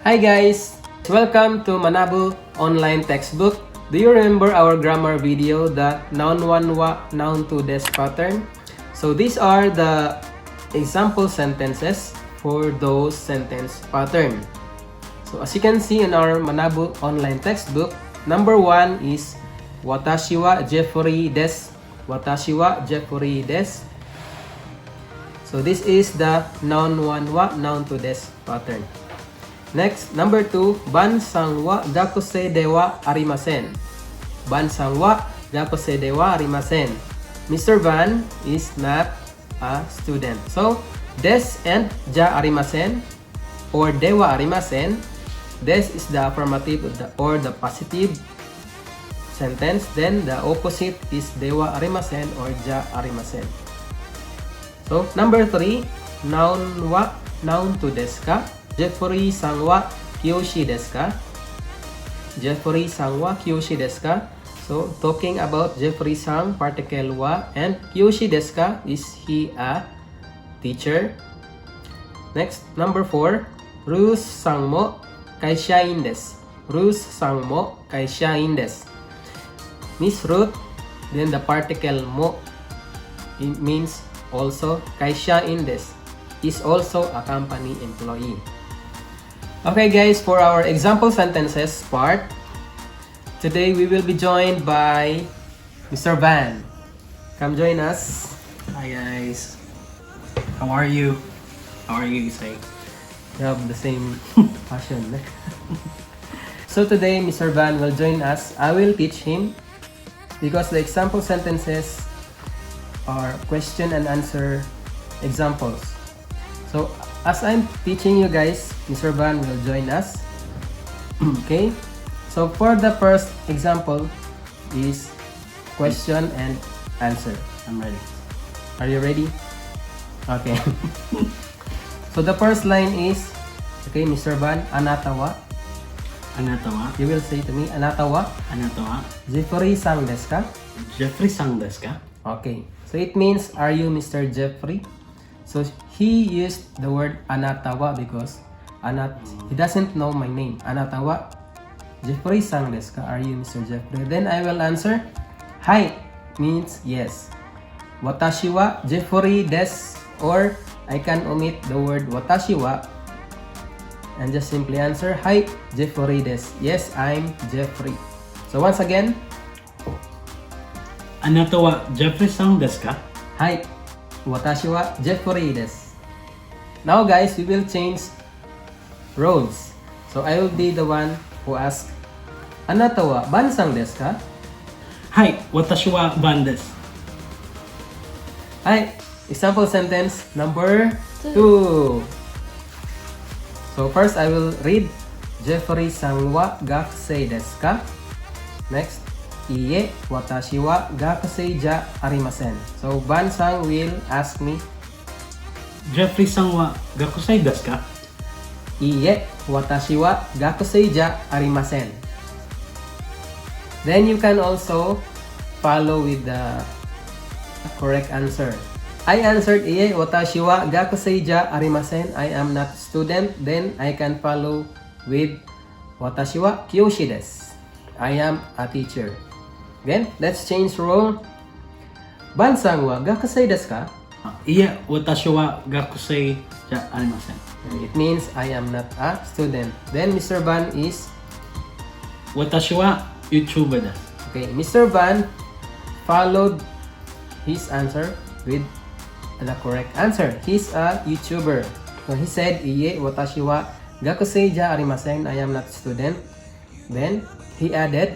Hi guys! Welcome to MANABU online textbook. Do you remember our grammar video, the noun 1 wa, noun 2 des pattern? So these are the example sentences for those sentence pattern. So as you can see in our MANABU online textbook, number 1 is Watashi wa Jeffrey desu. Watashi wa Jeffrey desu. So this is the noun 1 wa, noun 2 des pattern. Next, number 2, Ban-san wa gakusei de wa arimasen. Ban-san wa gakusei de wa arimasen. Mr. Ban is not a student. So, des and ja arimasen or de wa arimasen. Des is the affirmative or the positive sentence. Then, the opposite is de wa arimasen or ja arimasen. So, number 3, noun wa, noun 2 desu ka? Jeffrey-san wa kiyoshi desu ka? Jeffrey-san wa kiyoshi desu ka? So, talking about Jeffrey-san, particle wa, and kiyoshi desu ka, is he a teacher? Next, number 4, Ruth-san mo kaishain desu. Ruth-san mo kaishain desu. Miss Ruth, then the particle mo, it means also kaishain desu, is also a company employee. Okay guys, for our example sentences part, today we will be joined by Mr. Van. Come join us. Hi guys, how are you? How are you, Isay? We have the same passion. So today, Mr. Van will join us. I will teach him because the example sentences are question and answer examples. So as I'm teaching you guys, Mr. Van will join us. Okay? So for the first example is question and answer. I'm ready. Are you ready? Okay. So the first line is, okay, Mr. Van, anata wa. Anata wa? You will say to me, anata wa Anata wa? Jeffrey-san desu ka? Jeffrey-san desu ka? Okay. So it means, are you Mr. Jeffrey? So he used the word anatawa because he doesn't know my name. Anatawa Jeffrey-san desu ka? Are you Mr. Jeffrey? Then I will answer, hi means yes. Watashi wa Jeffrey desu, or I can omit the word watashi wa and just simply answer, hi Jeffrey desu. Yes, I'm Jeffrey. So once again, Anata wa Jeffrey-san desu ka? hi, watashi wa Jeffrey desu. Now guys, we will change roles. So I will be the one who asks, anata wa ban-san desu ka? Hi, watashi wa Ban desu. Hi, example sentence number 2. So first I will read, Jeffrey-san wa gakusei desu ka? Next, iie, watashi wa gakusei ja arimasen. So Ban-san will ask me, Jeffrey-san wa gakusei desu ka? iie, watashi wa gakusei ja arimasen. Then you can also follow with the correct answer. I answered iie, watashi wa gakusei ja arimasen. I am not student. Then I can follow with watashi wa kiyoshi desu. I am a teacher. Again, let's change role. Ban-san wa gakusei desu ka? Iya, watashi wa gakusei ja arimasen. It means I am not a student. Then Mr. Ban is, Watashi wa YouTuber desu. okay, Mr. Ban followed his answer with the correct answer. He's a YouTuber. So he said, iie, watashi wa gakusei ja arimasen. I am not student. Then he added,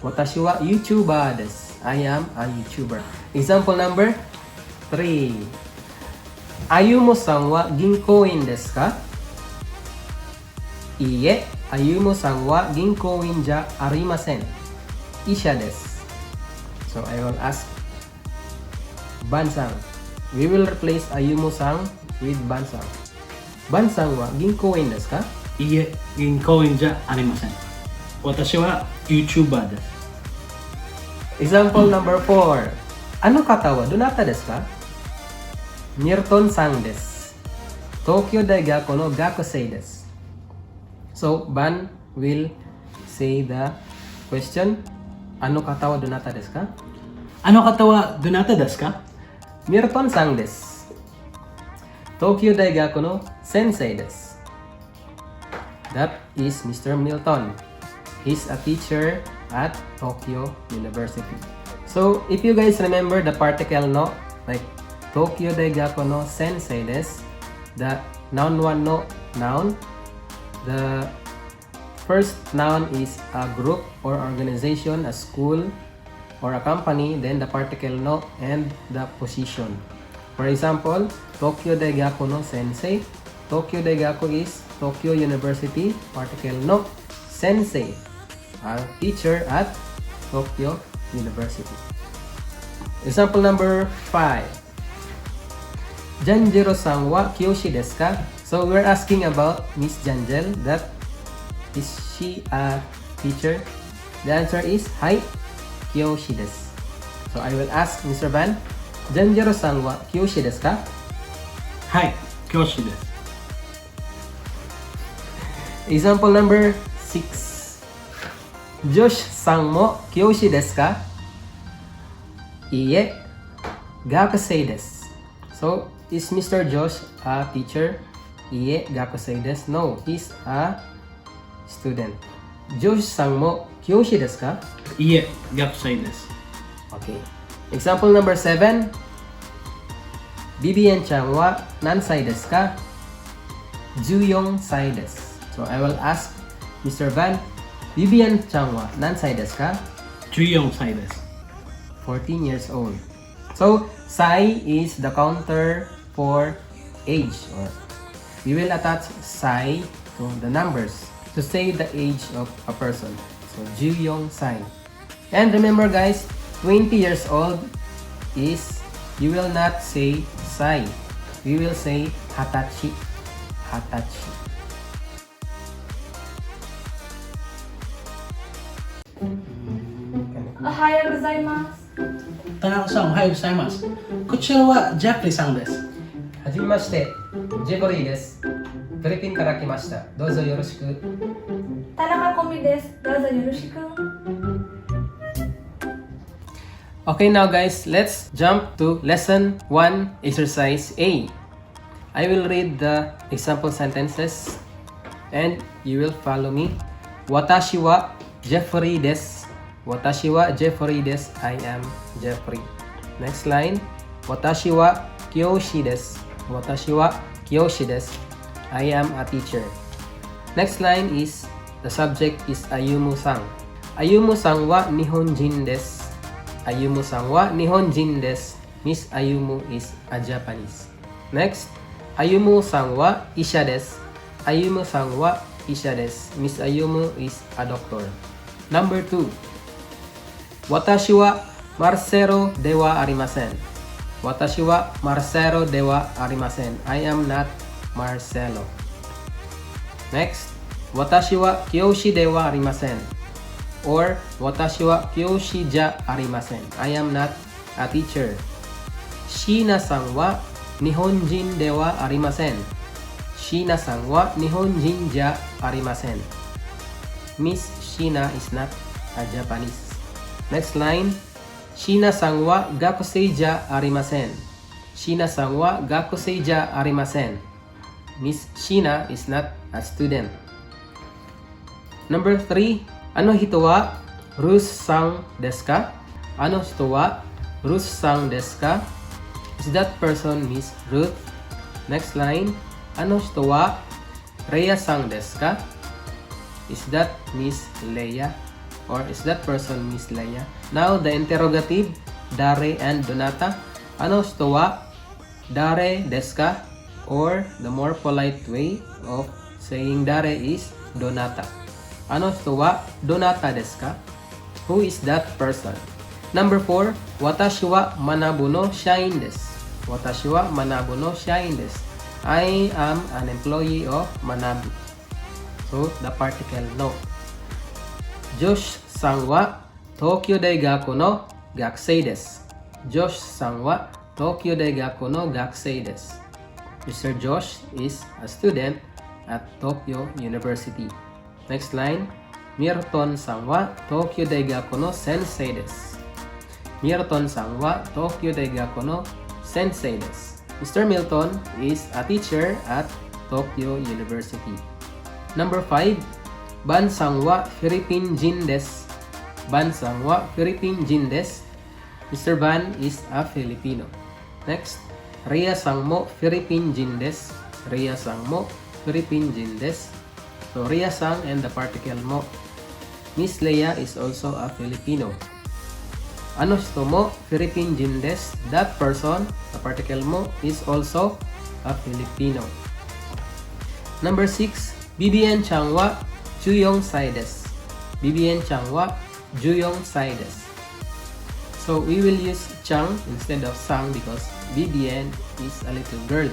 watashi wa YouTuber desu. I am a YouTuber. Example number 3. Ayumu-san wa ginkoin desu ka? Iie, Ayumu-san wa ginkoin ja arimasen. Isha desu. So I will ask Ban-san. We will replace Ayumu-san with Ban-san. Ban-san wa ginkoin desu ka? Iya, ginkoin ja arimasen. Watashi wa YouTuber desu. Example number 4. Ano kata wa donata desu ka? Nirton-san desu. Tokyo Daigaku no gakusei desu. So, Ban will say the question. Ano katawa donata desu ka? Ano katawa donata desu ka? Milton-san desu. Tokyo Daigaku no sensei desu. That is Mr. Milton. He's a teacher at Tokyo University. So, if you guys remember the particle no, like Tokyo Daigaku no sensei desu, the noun one no noun, the first noun is a group or organization, a school or a company, then the particle no and the position. For example, Tokyo Daigaku no sensei. Tokyo Daigaku is Tokyo University, particle no sensei, a teacher at Tokyo University. Example number 5. Janjiro-san wa kyoshi desu ka? So we're asking about Miss Janjel, that is she a teacher? The answer is hai, kyoshi desu. So I will ask Mr. Ban, Janjiro-san wa kyoshi desu ka? Hai, kyoshi desu. Example number 6. Josh-san mo kyoshi desu ka? Iie, gakusei desu. So, is Mr. Josh a teacher? Iie, gakusei desu. No, he's a student. Josh-san mo kyoshi desu ka? Iie, gakusei desu. Okay. Example number 7. Bibian-chan wa nansai desu ka? 14 sai desu. So, I will ask Mr. Van, Bibian-chan wa nansai desu ka? 14歳です。 14 years old. So, sai is the counter for age. Or we will attach sai to the numbers to say the age of a person. So, 14 sai. And remember guys, 20 years old is, you will not say sai. We will say hatachi. Hatachi. Ohayou gozaimasu. 田中さん、おはようございます。こちらはジャフリーさんです。はじめまして、ジェフリーです。フィリピンから来ました。どうぞよろしく。田中コミです。どうぞよろしく。Okay, now guys, let's jump to lesson 1, exercise A. I will read the example sentences and you will follow me. Watashi wa Jeffrey desu. Watashi wa Jeffrey desu. I am Jeffrey. Next line. Watashi wa Kiyoshi desu. Watashi wa Kiyoshi desu. I am a teacher. Next line is, the subject is Ayumu-san. Ayumu-san wa Nihonjin desu. Ayumu-san wa Nihonjin desu. Miss Ayumu is a Japanese. Next, Ayumu-san wa Isha desu. Ayumu-san wa Isha desu. Miss Ayumu is a doctor. Number 2. Watashi wa Marcelo de wa arimasen. Watashi wa Marcelo de wa arimasen. I am not Marcelo. Next, Watashi wa Kiyoshi de wa arimasen. Or, Watashi wa Kiyoshi ja arimasen. I am not a teacher. Shina-san wa Nihonjin de wa arimasen. Shina-san wa Nihonjin ja arimasen. Miss Shina is not a Japanese. Next line. Shina-san wa gakusei ja arimasen. Shina-san wa gakusei ja arimasen. Miss Shina is not a student. Number 3. Ano hito wa Ruth-san desu ka? Ano hito wa Ruth-san desu ka? Is that person Miss Ruth? Next line. Ano hito wa Rhea-san desu ka? Is that Miss Leia? Or is that person Miss Leia? Now the interrogative, dare and donata. Ano hito wa dare desu ka? Or the more polite way of saying dare is donata. Ano hito wa donata desu ka? Who is that person? Number 4. Watashi wa MANABU no shain desu. Watashi wa MANABU no shain desu. I am an employee of MANABU. So, the particle no. Josh-san wa Tokyo Daigaku no gakusei desu. Josh-san wa Tokyo Daigaku no gakusei desu. Mr. Josh is a student at Tokyo University. Next line. Milton-san wa Tokyo Daigaku no sensei desu. Milton-san wa Tokyo Daigaku no sensei desu. Mr. Milton is a teacher at Tokyo University. Number 5. Ban-san wa Philippine jin desu. Ban-san wa Philippine jin desu. Mr. Ban is a Filipino. Next. Ria-san mo Philippine jin desu. Ria-san mo Philippine jin desu. So, Ria-san and the particle mo. Miss Leia is also a Filipino. Ano shito mo Philippine jin desu. That person, the particle mo, is also a Filipino. Number 6. Bibian-chan wa Juyong-sai desu. Bibian-chan wa Juyong-sai desu. So, we will use Chang instead of Sang because Bibian is a little girl.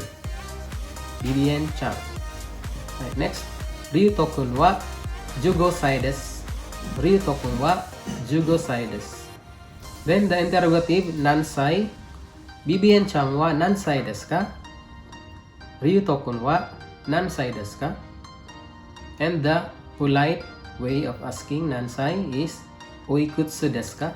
Bibian-chan. Right, next. Ryuto-kun wa 15 歳です. Ryuto-kun wa 15 歳です. Then the interrogative nansai. Bibian-chan wa nansai desu ka? Ryuto-kun wa nansai desu ka? And the polite way of asking nansai is oikutsu desu ka?